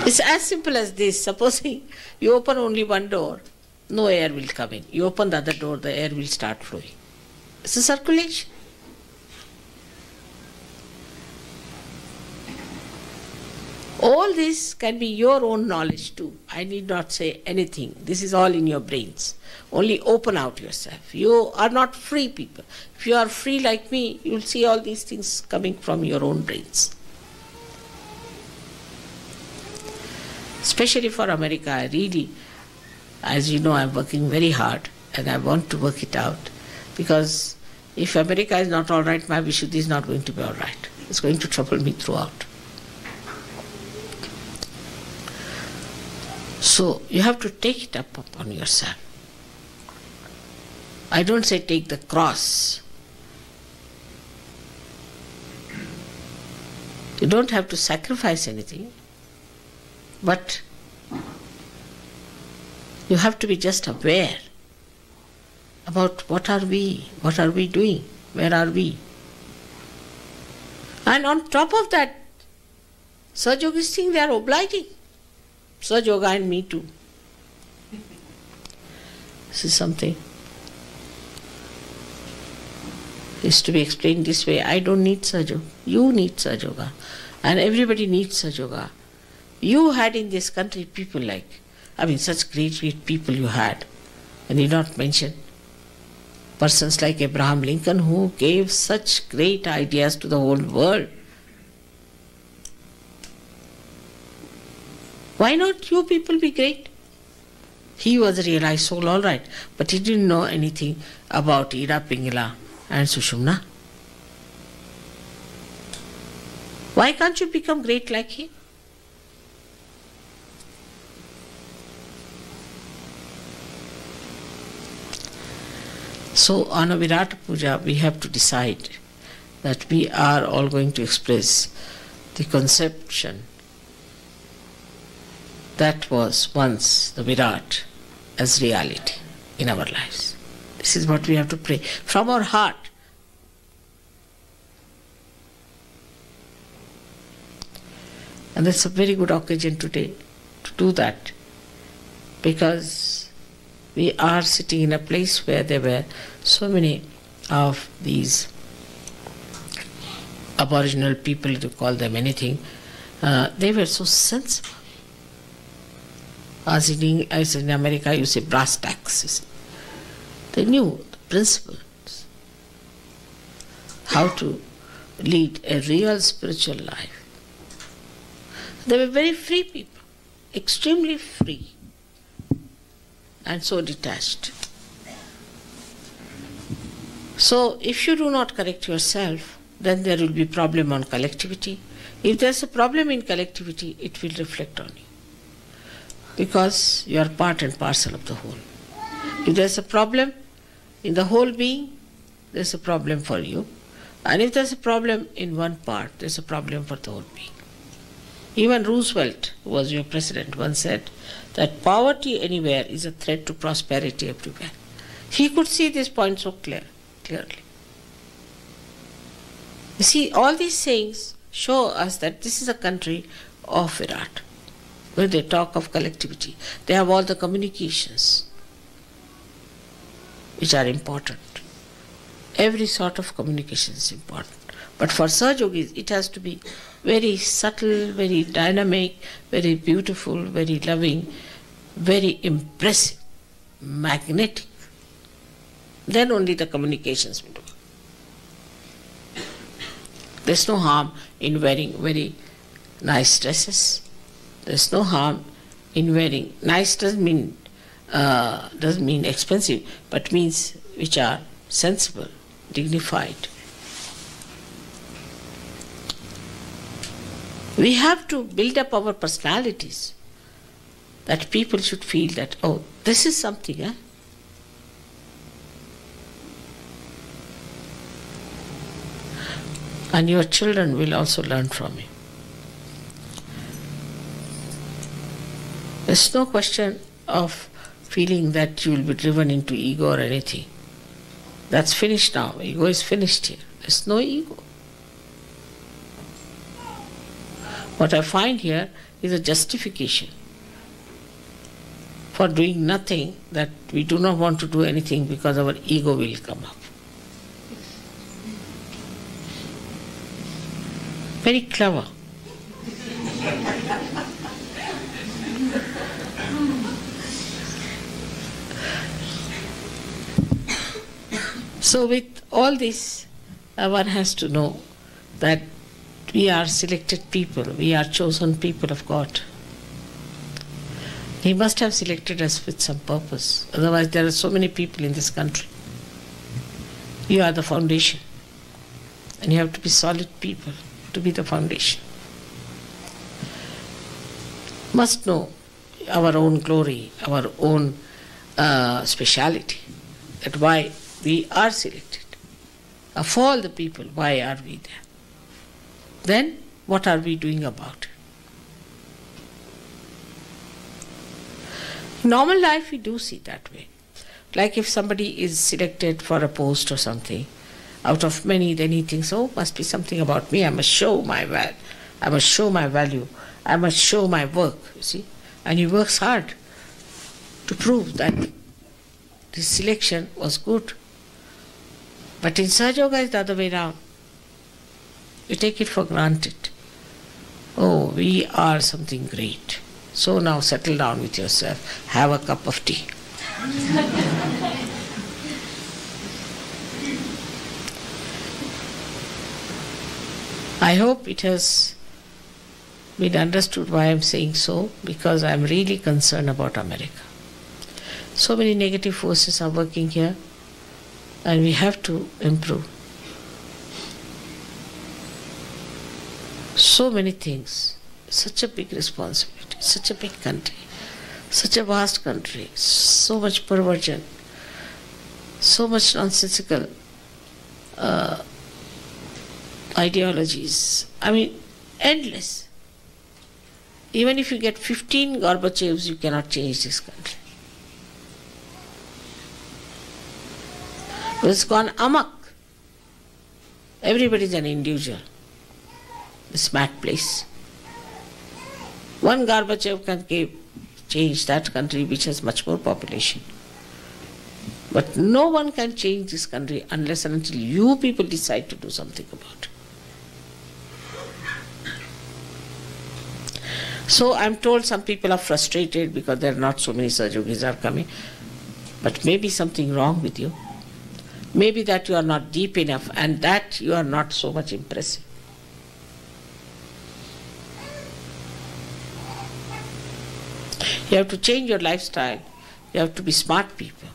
It's as simple as this. Supposing you open only one door, no air will come in. You open the other door, the air will start flowing. It's a circulation. All this can be your own knowledge too. I need not say anything. This is all in your brains. Only open out yourself. You are not free people. If you are free like me, you will see all these things coming from your own brains. Especially for America, I really, as you know, I'm working very hard and I want to work it out. Because if America is not all right, my Vishuddhi is not going to be all right. It's going to trouble me throughout. So you have to take it up upon yourself. I don't say take the cross. You don't have to sacrifice anything, but you have to be just aware about what are we doing, where are we. And on top of that, Sahajogis think they are obliging. Sahajoga and me too. This is something. Is to be explained this way. I don't need Sahajoga. You need Sahajoga. And everybody needs Sahajoga. You had in this country people like, such great people you had. I need not mention persons like Abraham Lincoln who gave such great ideas to the whole world. Why not you people be great? He was a realized soul, all right, but he didn't know anything about Ida, Pingala and Sushumna. Why can't you become great like him? So on a Virata Puja, we have to decide that we are all going to express the conception that was once the Virat as reality in our lives. This is what we have to pray from our heart. And that's a very good occasion today to do that, because we are sitting in a place where there were so many of these aboriginal people, to call them anything, they were so sensible. As in America, you say brass tacks. They knew the principles, how to lead a real spiritual life. They were very free people, extremely free, and so detached. So if you do not correct yourself, then there will be problem on collectivity. If there's a problem in collectivity, it will reflect on you, because you are part and parcel of the whole. If there's a problem in the whole being, there's a problem for you. And if there's a problem in one part, there's a problem for the whole being. Even Roosevelt, who was your president, once said that poverty anywhere is a threat to prosperity everywhere. He could see this point so clearly. You see, all these things show us that this is a country of Virat, where they talk of collectivity. They have all the communications which are important. Every sort of communication is important. But for Sahaja Yogis, it has to be very subtle, very dynamic, very beautiful, very loving, very impressive, magnetic. Then only the communications will do. There's no harm in wearing very nice dresses. There's no harm in wearing nice doesn't mean expensive, but means which are sensible, dignified. We have to build up our personalities, that people should feel that, oh, this is something, eh? And your children will also learn from you. There's no question of feeling that you will be driven into ego or anything. That's finished now. Ego is finished here. There's no ego. What I find here is a justification for doing nothing, that we do not want to do anything because our ego will come up. Very clever. So with all this, one has to know that we are selected people, we are chosen people of God. He must have selected us with some purpose. Otherwise, there are so many people in this country. You are the foundation. And you have to be solid people to be the foundation. Must know our own glory, our own speciality, that why we are selected. Of all the people, why are we there? Then, what are we doing about it? In normal life, we do see that way. Like if somebody is selected for a post or something, out of many, then he thinks, oh, must be something about me. I must show my value. I must show my value. I must show my work, you see. And he works hard to prove that this selection was good. But in Sahaja Yoga, it's the other way around. You take it for granted. Oh, we are something great. So now settle down with yourself. Have a cup of tea. I hope it has been understood why I am saying so, because I am really concerned about America. So many negative forces are working here, and we have to improve. So many things, such a big responsibility, such a big country, such a vast country, so much perversion, so much nonsensical ideologies. I mean, endless. Even if you get 15 Gorbachevs, you cannot change this country. It's gone amok. Everybody is an individual. This mad place. One Gorbachev can change that country which has much more population. But no one can change this country unless and until you people decide to do something about it. So I'm told some people are frustrated because there are not so many Sahaja Yogis are coming. But maybe something wrong with you. Maybe that you are not deep enough and that you are not so much impressive. You have to change your lifestyle. You have to be smart people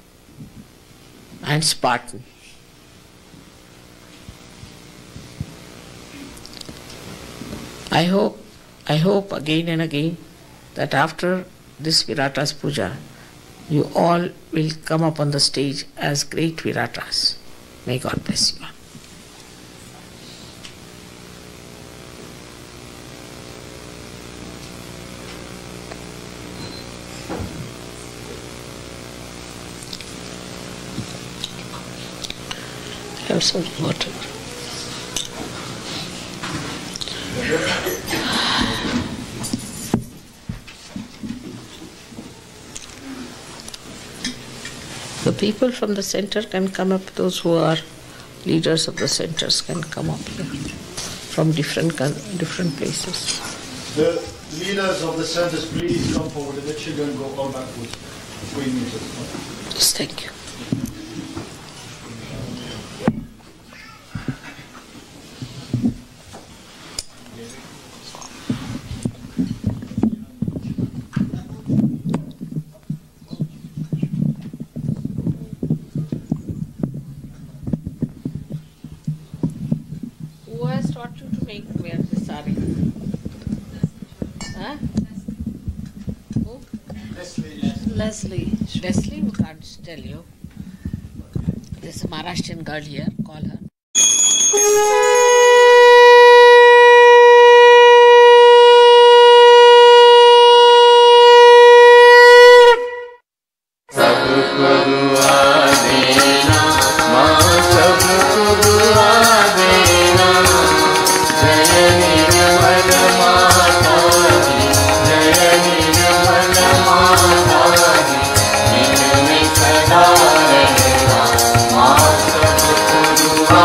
and Spartan. I hope again and again that after this Virata's puja, you all will come up on the stage as great Viratas. May God bless you all. Have some water. people from the center can come up, those who are leaders of the centers can come up here from different places. The leaders of the centers, please come forward and the children go all backwards. 3 meters. Yes, thank you. Who has taught you to wear the sari? Huh? Who? Leslie. Leslie, we can't tell you. There's a Maharashtrian girl here, call her. Master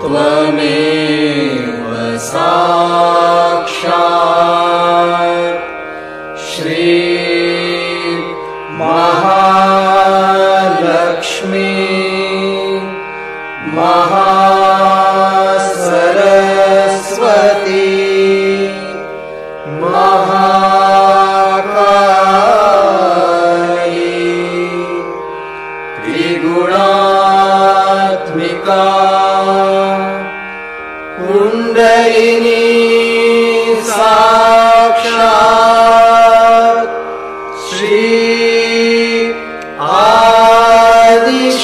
त्वमेव साक्षात् श्री महालक्ष्मी महासरस्वती महाकाली त्रिगुणात्मिका कुंडलिनी साक्षात् श्री आदिशक्ति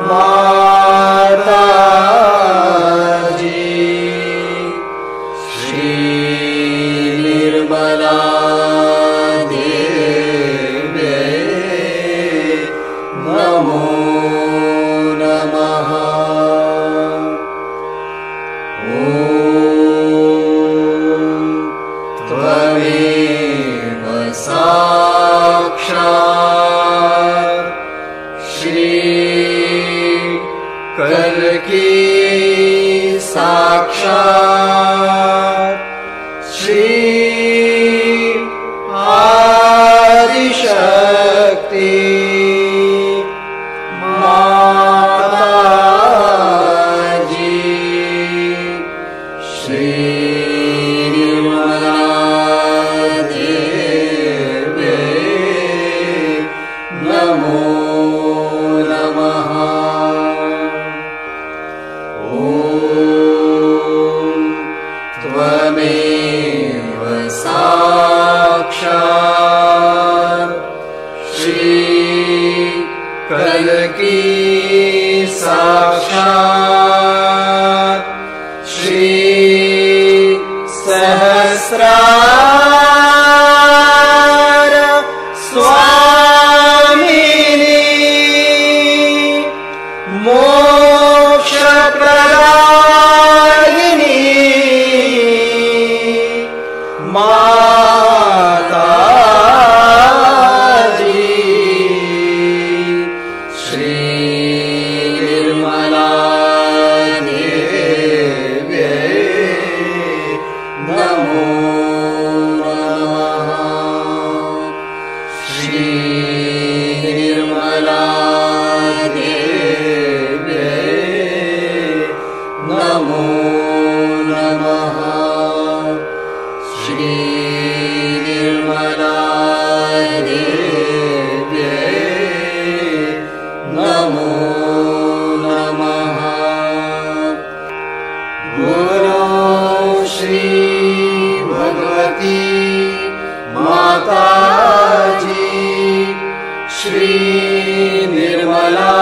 माताजी श्री निर्मला देवी नमो नमः। त्वमेव साक्षात् श्री कल्की साक्षात् श्री आदिशक्ति माताजी श्री निर्मला देवी नमो नमः। त्वमेव साक्षात् श्री कल्की साक्षात् श्री सहस्रार स्वामिनी मोक्षप्रदायिनी माताजी श्री निर्मला देवी नमो नमः। श्री निर्मला देवी नमो नमः। श्री निर्मला देवी नमो नमः। गुरु श्री भगवती माताजी श्री निर्मला